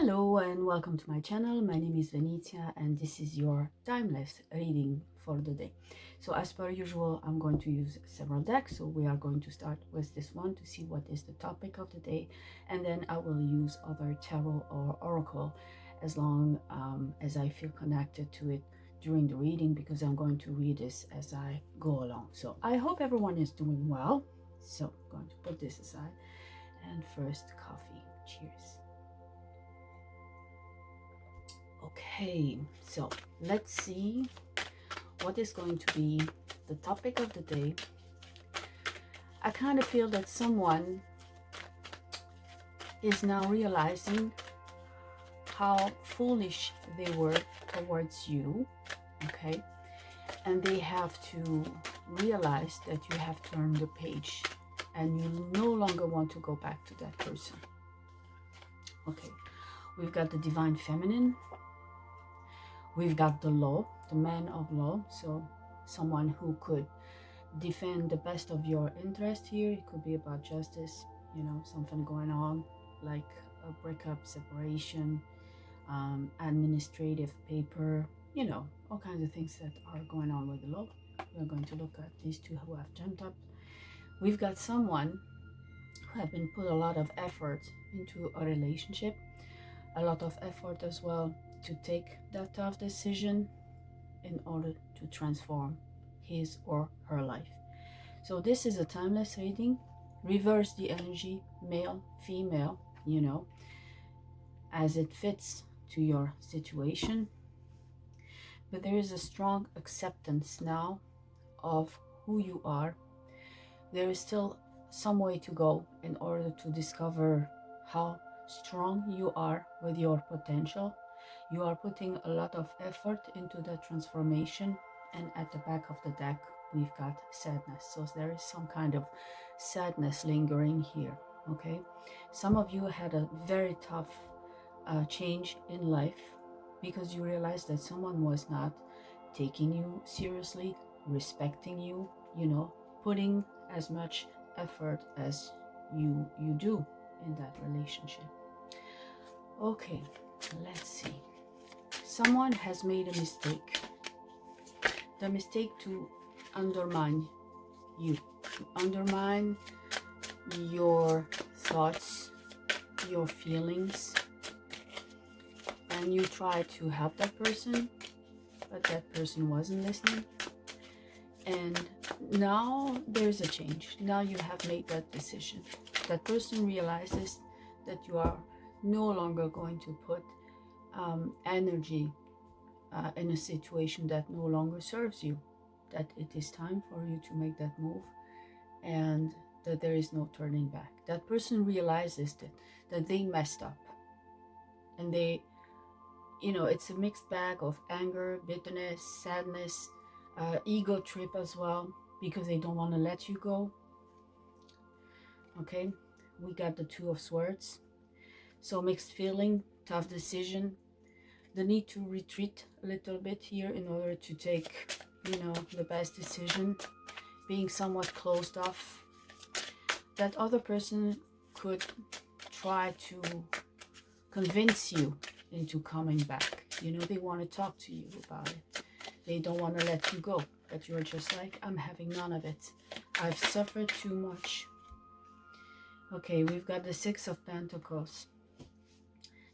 Hello and welcome to my channel. My name is Venitia and this is your timeless reading for the day. So as per usual, I'm going to use several decks. So we are going to start with this one to see what is the topic of the day, and then I will use other tarot or oracle as long as I feel connected to it during the reading, because I'm going to read this as I go along. So I hope everyone is doing well. So I'm going to put this aside, and first coffee. Cheers. Okay, so let's see what is going to be the topic of the day. I kind of feel that someone is now realizing how foolish they were towards you, okay? And they have to realize that you have turned the page and you no longer want to go back to that person. Okay, we've got the divine feminine. We've got the law, the man of law, so someone who could defend the best of your interest here. It could be about justice, something going on like a breakup, separation, administrative paper, all kinds of things that are going on with the law. We're going to look at these two who have jumped up. We've got someone who have been put a lot of effort into a relationship, a lot of effort as well to take that tough decision in order to transform his or her life. So this is a timeless reading. Reverse the energy, male, female, as it fits to your situation. But there is a strong acceptance now of who you are. There is still some way to go in order to discover how strong you are with your potential. You are putting a lot of effort into that transformation, and at the back of the deck we've got sadness. So there is some kind of sadness lingering here. Okay, some of you had a very tough change in life because you realized that someone was not taking you seriously, respecting you, putting as much effort as you do in that relationship. Okay, let's see. Someone has made a mistake. The mistake to undermine you, to undermine your thoughts, your feelings, and you tried to help that person, but that person wasn't listening. And now there's a change. Now you have made that decision. That person realizes that you are no longer going to put energy in a situation that no longer serves you, that it is time for you to make that move, and that there is no turning back. That person realizes that they messed up, and they, it's a mixed bag of anger, bitterness, sadness, ego trip as well, because they don't want to let you go. Okay, we got the Two of Swords. So mixed feeling, tough decision, the need to retreat a little bit here in order to take, the best decision, being somewhat closed off. That other person could try to convince you into coming back. They want to talk to you about it. They don't want to let you go, but you're just like, I'm having none of it. I've suffered too much. Okay, we've got the Six of Pentacles.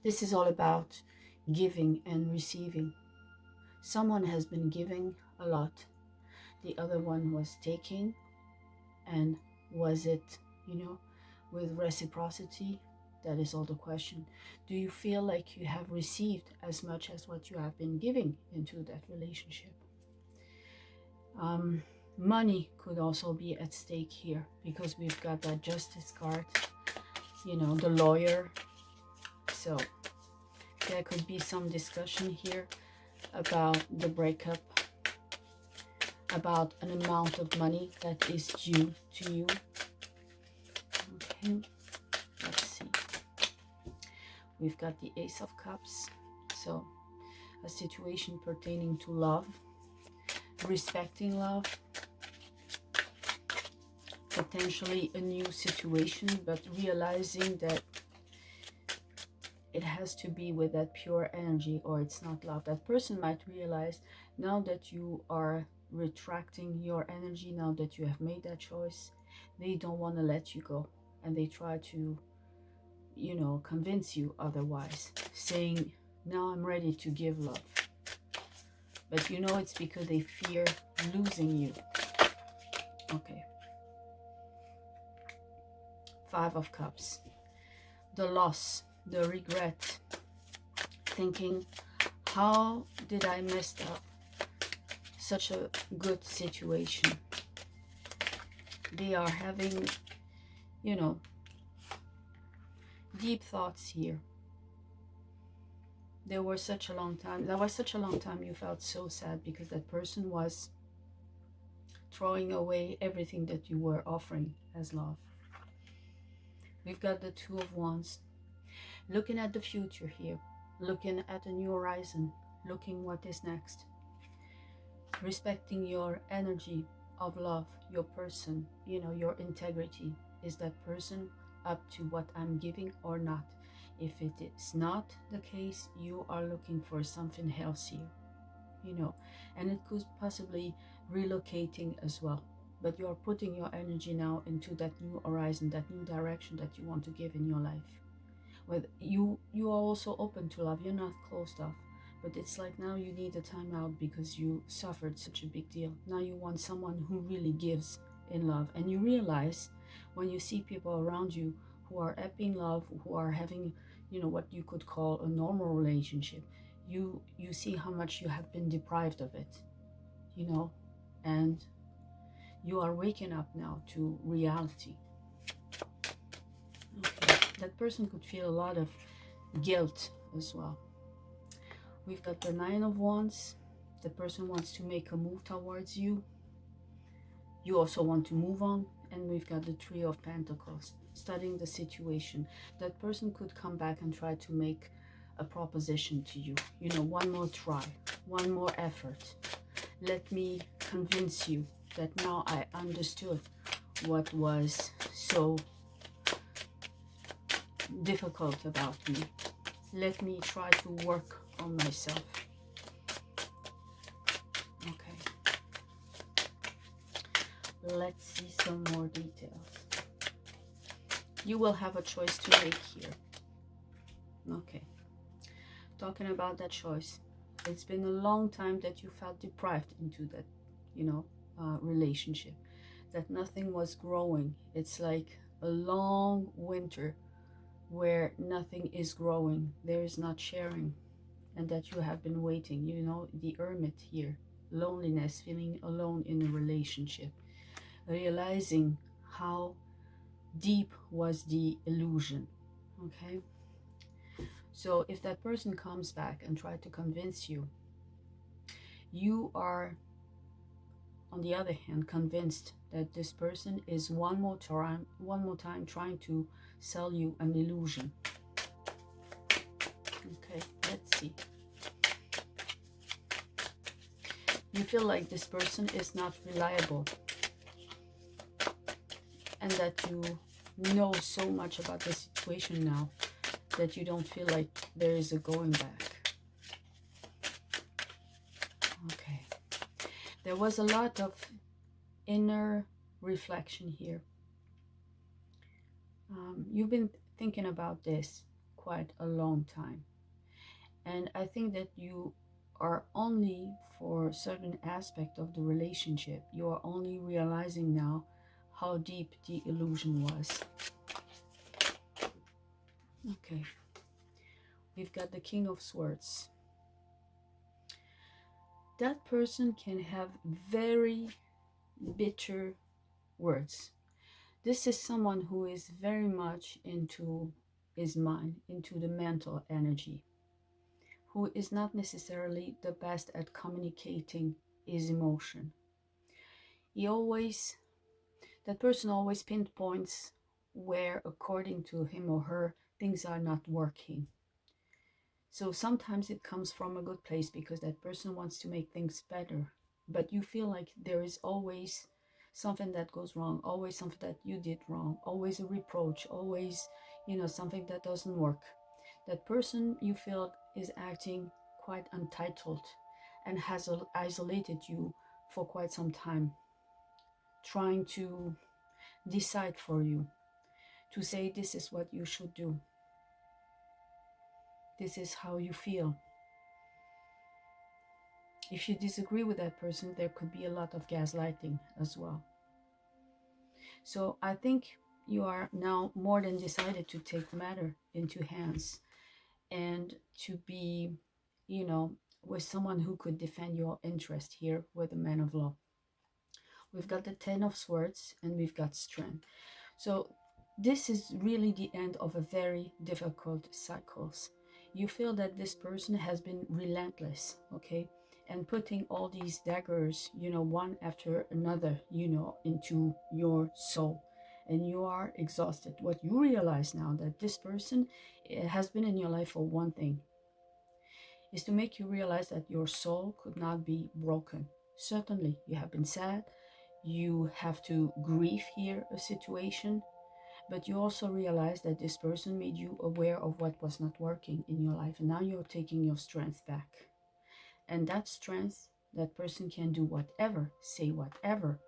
This is all about giving and receiving. Someone has been giving a lot. The other one was taking. And was it, with reciprocity? That is all the question. Do you feel like you have received as much as what you have been giving into that relationship? Money could also be at stake here, because we've got that Justice card, the lawyer. So there could be some discussion here about the breakup, about an amount of money that is due to you. Okay, let's see. We've got the Ace of Cups. So a situation pertaining to love, respecting love, potentially a new situation, but realizing that it has to be with that pure energy, or it's not love. That person might realize now that you are retracting your energy, now that you have made that choice, they don't want to let you go, and they try to, you know, convince you otherwise, saying, now I'm ready to give love. But you know, it's because they fear losing you. Okay. 5 of Cups. The loss, the regret, thinking, how did I mess up such a good situation? They are having, you know, deep thoughts here. There was such a long time you felt so sad because that person was throwing away everything that you were offering as love. We've got the 2 of Wands. Looking at the future here, looking at a new horizon, looking what is next. Respecting your energy of love, your person, you know, your integrity. Is that person up to what I'm giving or not? If it is not the case, you are looking for something healthier, you know, and it could possibly relocating as well. But you are putting your energy now into that new horizon, that new direction that you want to give in your life. With you are also open to love. You're not closed off, but it's like now you need a time out because you suffered such a big deal. Now you want someone who really gives in love, and you realize when you see people around you who are happy in love, who are having, you know, what you could call a normal relationship, you see how much you have been deprived of it, you know, and you are waking up now to reality. Okay. That person could feel a lot of guilt as well. We've got the 9 of Wands. The person wants to make a move towards you. You also want to move on. And we've got the 3 of Pentacles, studying the situation. That person could come back and try to make a proposition to you. You know, one more try, one more effort. Let me convince you that now I understood what was so difficult about me. Let me try to work on myself. Okay. Let's see some more details. You will have a choice to make here. Okay. Talking about that choice. It's been a long time that you felt deprived into that, you know, relationship. That nothing was growing. It's like a long winter where nothing is growing. There is not sharing. And that you have been waiting, you know, the hermit here. Loneliness, feeling alone in a relationship. Realizing how deep was the illusion. Okay. So if that person comes back and try to convince you, you are, on the other hand, convinced that this person is one more time trying to sell you an illusion. Okay, let's see. You feel like this person is not reliable, and that you know so much about the situation now that you don't feel like there is a going back. Okay. There was a lot of inner reflection here. You've been thinking about this quite a long time. And I think that you are only, for a certain aspect of the relationship, you are only realizing now how deep the illusion was. Okay. We've got the King of Swords. That person can have very bitter words. This is someone who is very much into his mind, into the mental energy, who is not necessarily the best at communicating his emotion. That person always pinpoints where, according to him or her, things are not working. So sometimes it comes from a good place because that person wants to make things better. But you feel like there is always something that goes wrong, always something that you did wrong, always a reproach, always, you know, something that doesn't work. That person you feel is acting quite untitled and has isolated you for quite some time, trying to decide for you, to say this is what you should do, this is how you feel. If you disagree with that person, there could be a lot of gaslighting as well. So I think you are now more than decided to take the matter into hands and to be, you know, with someone who could defend your interest here with a man of law. We've got the 10 of Swords and we've got strength. So this is really the end of a very difficult cycles. You feel that this person has been relentless, okay, and putting all these daggers, you know, one after another, you know, into your soul, and you are exhausted. What you realize now, that this person has been in your life for one thing, is to make you realize that your soul could not be broken. Certainly you have been sad, you have to grieve here a situation, but you also realize that this person made you aware of what was not working in your life, and now you're taking your strength back. And that strength, that person can do whatever, say whatever.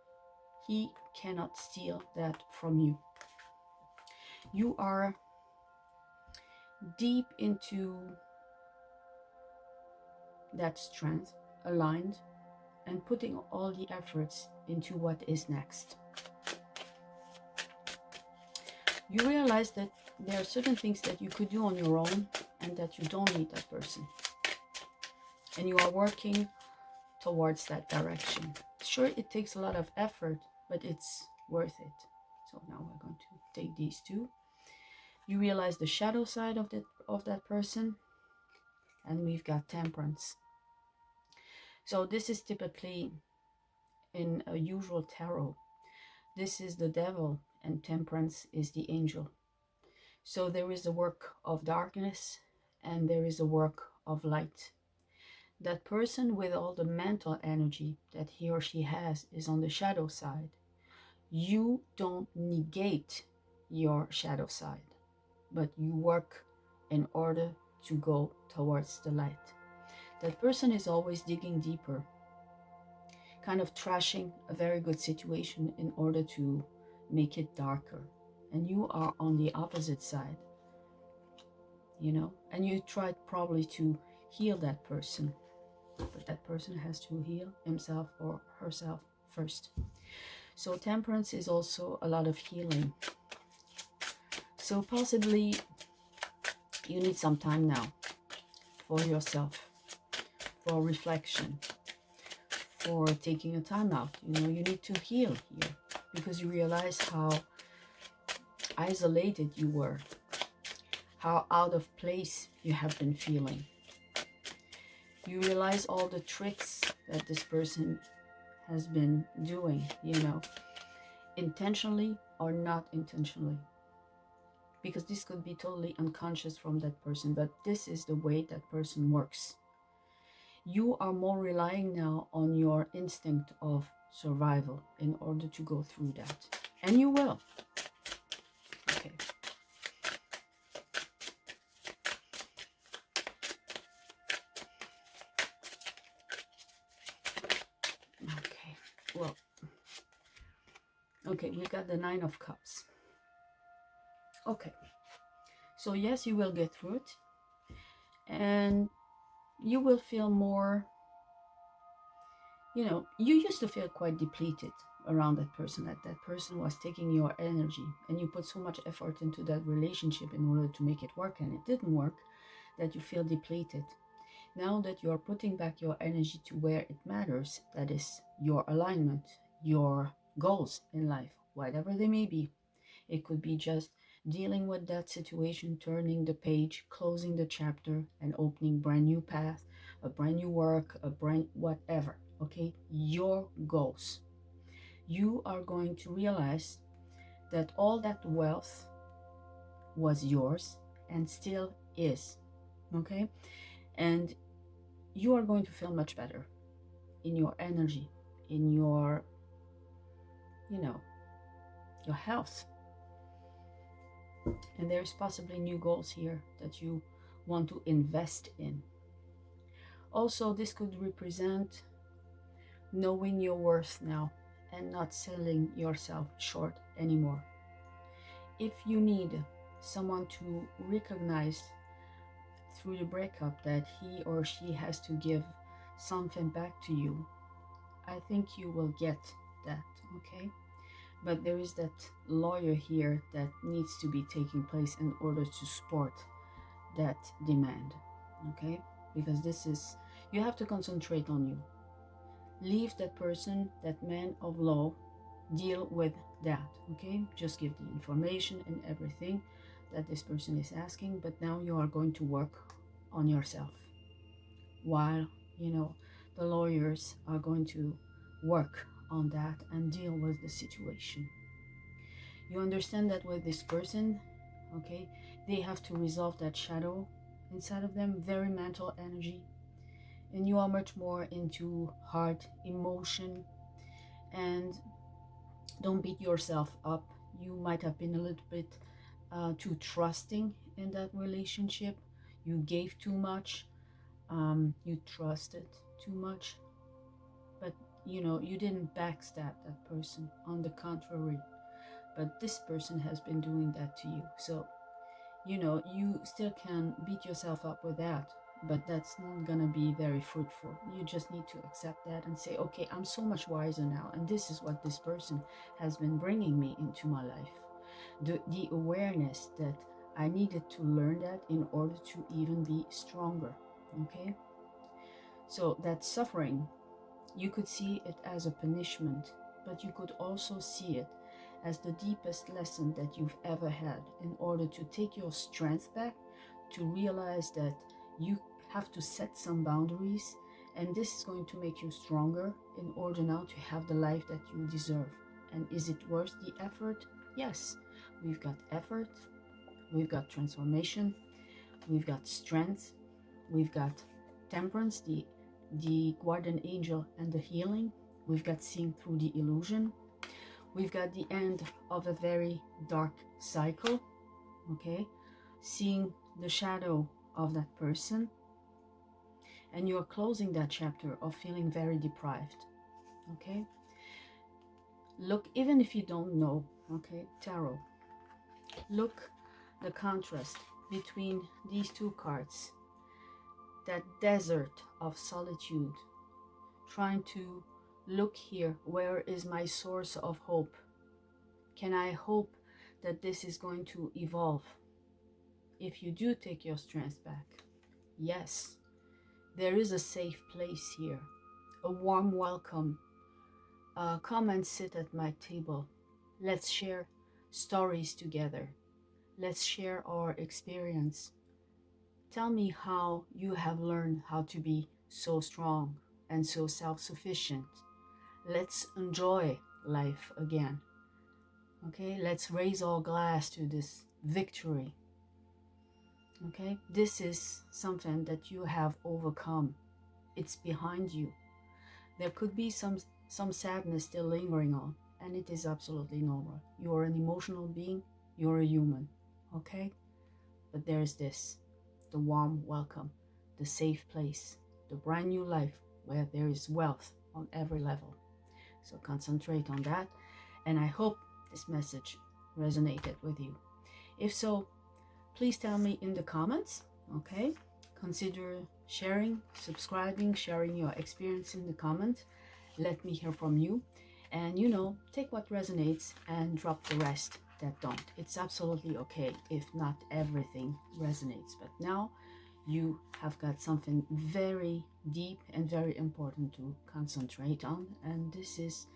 He cannot steal that from you. You are deep into that strength, aligned, and putting all the efforts into what is next. You realize that there are certain things that you could do on your own and that you don't need that person. And you are working towards that direction. Sure, it takes a lot of effort, but it's worth it. So now we're going to take these two. You realize the shadow side of that person, and we've got Temperance. So this is typically in a usual tarot. This is the devil and Temperance is the angel. So there is a work of darkness and there is a work of light. That person with all the mental energy that he or she has is on the shadow side. You don't negate your shadow side, but you work in order to go towards the light. That person is always digging deeper, kind of trashing a very good situation in order to make it darker. And you are on the opposite side, you know, and you tried probably to heal that person, but that person has to heal himself or herself first. So Temperance is also a lot of healing. So possibly you need some time now for yourself, for reflection, for taking a time out. You know, you need to heal here because you realize how isolated you were, how out of place you have been feeling. You realize all the tricks that this person has been doing, you know, intentionally or not intentionally. Because this could be totally unconscious from that person, but this is the way that person works. You are more relying now on your instinct of survival in order to go through that. And you will. Okay. Okay. Well. Okay, we got the 9 of Cups. Okay. So yes, you will get through it. And you will feel more, you know, you used to feel quite depleted around that person, that person was taking your energy, and you put so much effort into that relationship in order to make it work, and it didn't work, that you feel depleted. Now that you are putting back your energy to where it matters, that is your alignment, your goals in life, whatever they may be. It could be just dealing with that situation, turning the page, closing the chapter, and opening brand new path, a brand new work, a brand whatever. Okay, your goals. You are going to realize that all that wealth was yours and still is. Okay, and you are going to feel much better in your energy, in your, you know, your health. And there's possibly new goals here that you want to invest in. Also, this could represent knowing your worth now and not selling yourself short anymore. If you need someone to recognize through the breakup that he or she has to give something back to you, I think you will get that, okay? But there is that lawyer here that needs to be taking place in order to support that demand, okay? Because this is, you have to concentrate on you. Leave that person, that man of law, deal with that, okay? Just give the information and everything that this person is asking, but now you are going to work on yourself while, the lawyers are going to work on that and deal with the situation. You understand that with this person, okay, they have to resolve that shadow inside of them, very mental energy, and you are much more into heart, emotion, and don't beat yourself up. You might have been a little bit too trusting in that relationship. You gave too much, you trusted too much, but you didn't backstab that person. On the contrary, but this person has been doing that to you. So you still can beat yourself up with that, but that's not gonna be very fruitful. You just need to accept that and say, okay, I'm so much wiser now, and this is what this person has been bringing me into my life. The awareness that I needed to learn that in order to even be stronger, okay? So that suffering, you could see it as a punishment, but you could also see it as the deepest lesson that you've ever had in order to take your strength back, to realize that you have to set some boundaries, and this is going to make you stronger in order now to have the life that you deserve. And is it worth the effort? Yes. We've got effort, we've got transformation, we've got strength, we've got temperance, the guardian angel and the healing. We've got seeing through the illusion. We've got the end of a very dark cycle, okay? Seeing the shadow of that person, and you're closing that chapter of feeling very deprived, okay? Look, even if you don't know, okay, tarot, look the contrast between these two cards, that desert of solitude, trying to look here, where is my source of hope? Can I hope that this is going to evolve? If you do take your strength back, yes, there is a safe place here, a warm welcome. Come and sit at my table. Let's share stories together. Let's share our experience. Tell me how you have learned how to be so strong and so self-sufficient. Let's enjoy life again. Okay, let's raise our glass to this victory. Okay, this is something that you have overcome. It's behind you. There could be some sadness still lingering on, and it is absolutely normal. You are an emotional being, you're a human, okay? But there's this, the warm welcome, the safe place, the brand new life where there is wealth on every level. So concentrate on that, and I hope this message resonated with you. If so, please tell me in the comments, okay? Consider sharing, subscribing, sharing your experience in the comment. Let me hear from you. And take what resonates and drop the rest that don't. It's absolutely okay if not everything resonates. But now you have got something very deep and very important to concentrate on. And this is,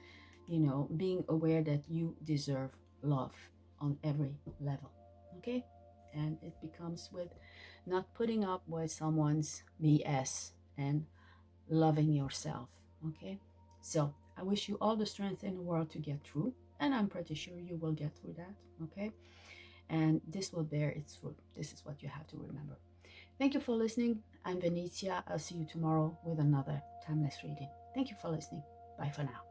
being aware that you deserve love on every level, okay? And it becomes with not putting up with someone's BS and loving yourself, okay? So I wish you all the strength in the world to get through, and I'm pretty sure you will get through that, okay? And this will bear its fruit. This is what you have to remember. Thank you for listening. I'm Venitia. I'll see you tomorrow with another timeless reading. Thank you for listening. Bye for now.